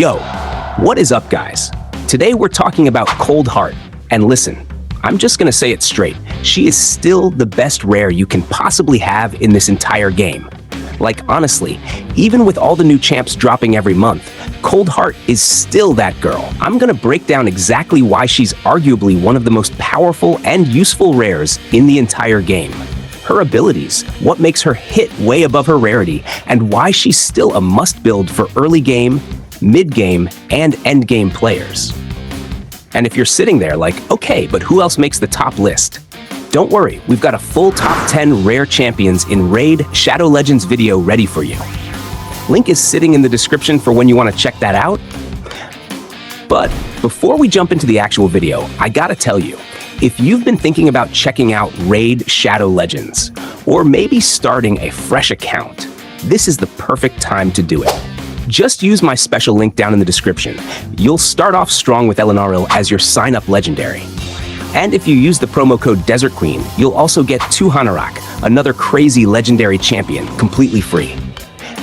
Yo, what is up, guys? Today we're talking about Coldheart, and listen, I'm just gonna say it straight. She is still the best rare you can possibly have in this entire game. Like, honestly, even with all the new champs dropping every month, Coldheart is still that girl. I'm gonna break down exactly why she's arguably one of the most powerful and useful rares in the entire game. Her abilities, what makes her hit way above her rarity, and why she's still a must-build for early game, mid-game, and end-game players. And if you're sitting there like, okay, but who else makes the top list? Don't worry, we've got a full top 10 rare champions in Raid Shadow Legends video ready for you. Link is sitting in the description for when you want to check that out. But before we jump into the actual video, I gotta tell you, if you've been thinking about checking out Raid Shadow Legends, or maybe starting a fresh account, this is the perfect time to do it. Just use my special link down in the description. You'll start off strong with Elenaril as your sign-up legendary. And if you use the promo code Desert Queen, you'll also get 2 Hanorok, another crazy legendary champion, completely free.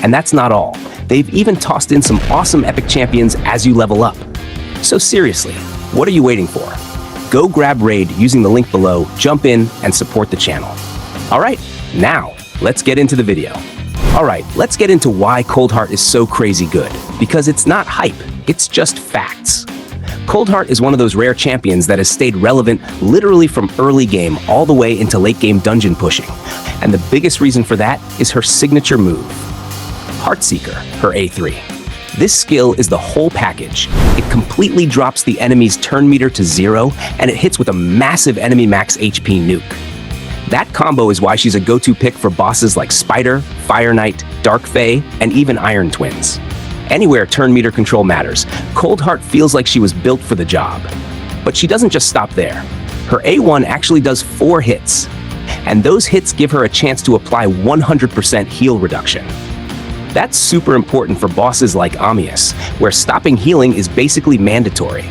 And that's not all. They've even tossed in some awesome epic champions as you level up. So seriously, what are you waiting for? Go grab Raid using the link below, jump in, and support the channel. Alright, now, let's get into the video. Alright, let's get into why Coldheart is so crazy good. Because it's not hype, it's just facts. Coldheart is one of those rare champions that has stayed relevant literally from early game all the way into late game dungeon pushing. And the biggest reason for that is her signature move, Heartseeker, her A3. This skill is the whole package. It completely drops the enemy's turn meter to 0, and it hits with a massive enemy max HP nuke. That combo is why she's a go-to pick for bosses like Spider, Fire Knight, Dark Fae, and even Iron Twins. Anywhere turn meter control matters, Coldheart feels like she was built for the job. But she doesn't just stop there. Her A1 actually does 4 hits, and those hits give her a chance to apply 100% heal reduction. That's super important for bosses like Amius, where stopping healing is basically mandatory.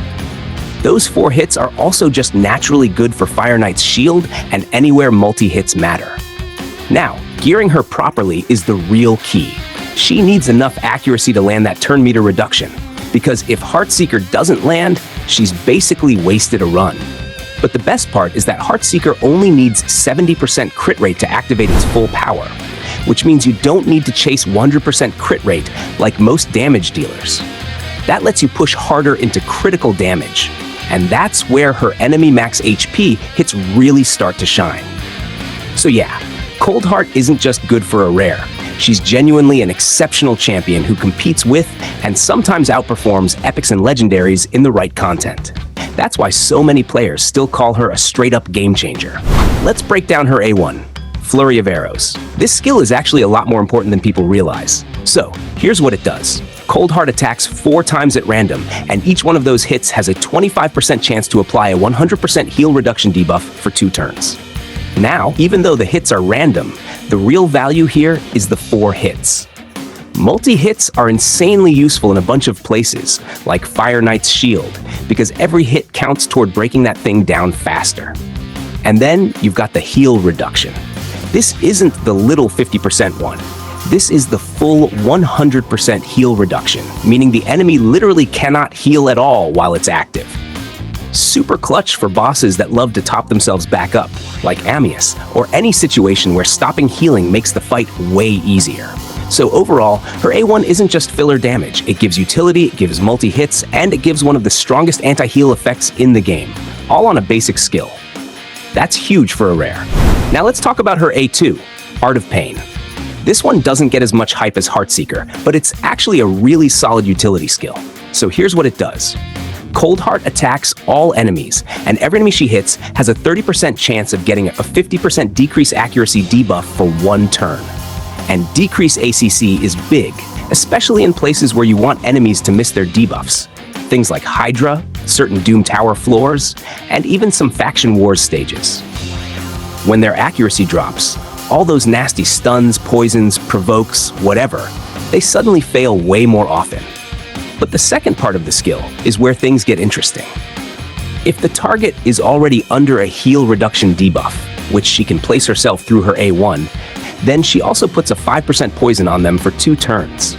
Those 4 hits are also just naturally good for Fire Knight's shield and anywhere multi-hits matter. Now, gearing her properly is the real key. She needs enough accuracy to land that turn meter reduction, because if Heartseeker doesn't land, she's basically wasted a run. But the best part is that Heartseeker only needs 70% crit rate to activate its full power, which means you don't need to chase 100% crit rate like most damage dealers. That lets you push harder into critical damage, and that's where her enemy max HP hits really start to shine. So yeah, Coldheart isn't just good for a rare. She's genuinely an exceptional champion who competes with and sometimes outperforms epics and legendaries in the right content. That's why so many players still call her a straight-up game changer. Let's break down her A1, Flurry of Arrows. This skill is actually a lot more important than people realize. So, here's what it does. Coldheart attacks 4 times at random, and each one of those hits has a 25% chance to apply a 100% heal reduction debuff for 2 turns. Now, even though the hits are random, the real value here is the 4 hits. Multi-hits are insanely useful in a bunch of places, like Fire Knight's shield, because every hit counts toward breaking that thing down faster. And then you've got the heal reduction. This isn't the little 50% one. This is the full 100% heal reduction, meaning the enemy literally cannot heal at all while it's active. Super clutch for bosses that love to top themselves back up, like Amius, or any situation where stopping healing makes the fight way easier. So overall, her A1 isn't just filler damage. It gives utility, it gives multi-hits, and it gives one of the strongest anti-heal effects in the game, all on a basic skill. That's huge for a rare. Now let's talk about her A2, Art of Pain. This one doesn't get as much hype as Heartseeker, but it's actually a really solid utility skill. So here's what it does. Coldheart attacks all enemies, and every enemy she hits has a 30% chance of getting a 50% decrease accuracy debuff for 1 turn. And decrease ACC is big, especially in places where you want enemies to miss their debuffs. Things like Hydra, certain Doom Tower floors, and even some Faction Wars stages. When their accuracy drops, all those nasty stuns, poisons, provokes, whatever, they suddenly fail way more often. But the second part of the skill is where things get interesting. If the target is already under a heal reduction debuff, which she can place herself through her A1, then she also puts a 5% poison on them for 2 turns.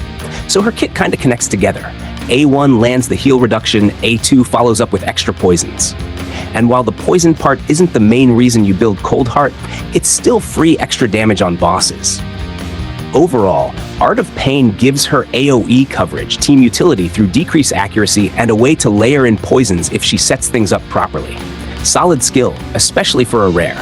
So her kit kinda connects together. A1 lands the heal reduction, A2 follows up with extra poisons. And while the poison part isn't the main reason you build Coldheart, it's still free extra damage on bosses. Overall, Art of Pain gives her AoE coverage, team utility through decreased accuracy, and a way to layer in poisons if she sets things up properly. Solid skill, especially for a rare.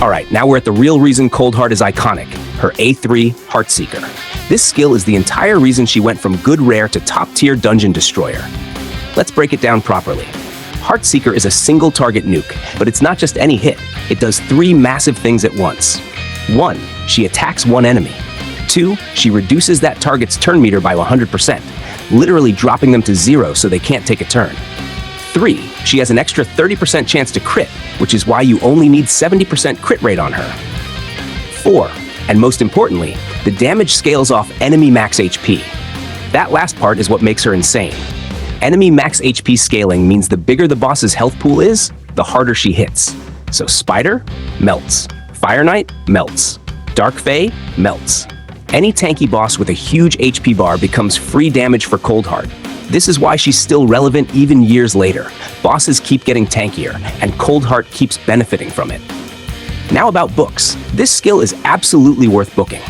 Alright, now we're at the real reason Coldheart is iconic, her A3 Heartseeker. This skill is the entire reason she went from good rare to top tier dungeon destroyer. Let's break it down properly. Heartseeker is a single target nuke, but it's not just any hit. It does 3 massive things at once. 1. She attacks one enemy. 2. She reduces that target's turn meter by 100%, literally dropping them to 0 so they can't take a turn. 3. She has an extra 30% chance to crit, which is why you only need 70% crit rate on her. 4. And most importantly, the damage scales off enemy max HP. That last part is what makes her insane. Enemy max HP scaling means the bigger the boss's health pool is, the harder she hits. So Spider, melts. Fire Knight, melts. Dark Fae, melts. Any tanky boss with a huge HP bar becomes free damage for Coldheart. This is why she's still relevant even years later. Bosses keep getting tankier, and Coldheart keeps benefiting from it. Now about books. This skill is absolutely worth booking.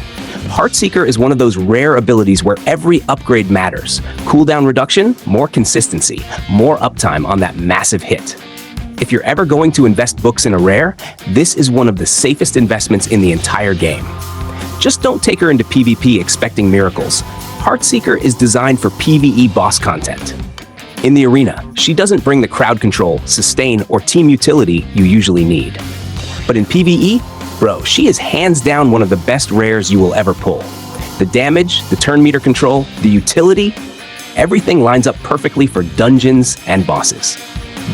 Heartseeker is one of those rare abilities where every upgrade matters. Cooldown reduction, more consistency, more uptime on that massive hit. If you're ever going to invest books in a rare, this is one of the safest investments in the entire game. Just don't take her into PvP expecting miracles. Heartseeker is designed for PvE boss content. In the arena, she doesn't bring the crowd control, sustain, or team utility you usually need. But in PvE, bro, she is hands down one of the best rares you will ever pull. The damage, the turn meter control, the utility, everything lines up perfectly for dungeons and bosses.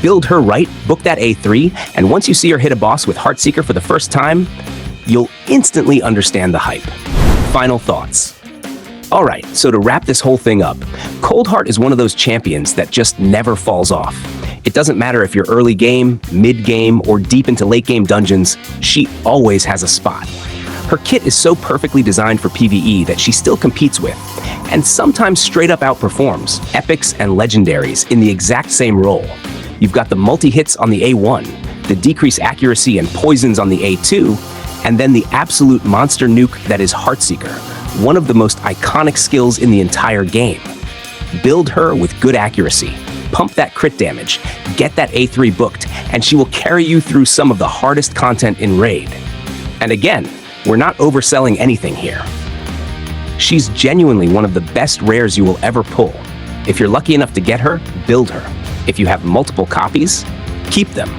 Build her right, book that A3, and once you see her hit a boss with Heartseeker for the first time, you'll instantly understand the hype. Final thoughts. Alright, so to wrap this whole thing up, Coldheart is one of those champions that just never falls off. It doesn't matter if you're early game, mid game, or deep into late game dungeons, she always has a spot. Her kit is so perfectly designed for PvE that she still competes with, and sometimes straight up outperforms epics and legendaries in the exact same role. You've got the multi-hits on the A1, the decreased accuracy and poisons on the A2, and then the absolute monster nuke that is Heartseeker, one of the most iconic skills in the entire game. Build her with good accuracy, pump that crit damage, get that A3 booked, and she will carry you through some of the hardest content in Raid. And again, we're not overselling anything here. She's genuinely one of the best rares you will ever pull. If you're lucky enough to get her, build her. If you have multiple copies, keep them.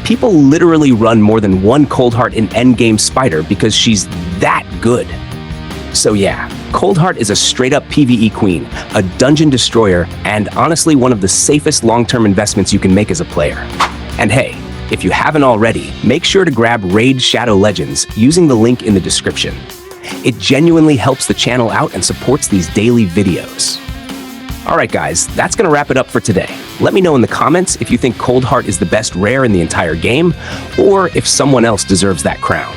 People literally run more than one Coldheart in endgame Spider because she's that good. So yeah, Coldheart is a straight-up PvE queen, a dungeon destroyer, and honestly one of the safest long-term investments you can make as a player. And hey, if you haven't already, make sure to grab Raid Shadow Legends using the link in the description. It genuinely helps the channel out and supports these daily videos. Alright guys, that's gonna wrap it up for today. Let me know in the comments if you think Coldheart is the best rare in the entire game, or if someone else deserves that crown.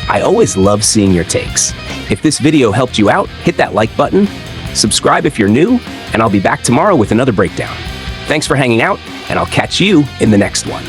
I always love seeing your takes. If this video helped you out, hit that like button, subscribe if you're new, and I'll be back tomorrow with another breakdown. Thanks for hanging out, and I'll catch you in the next one.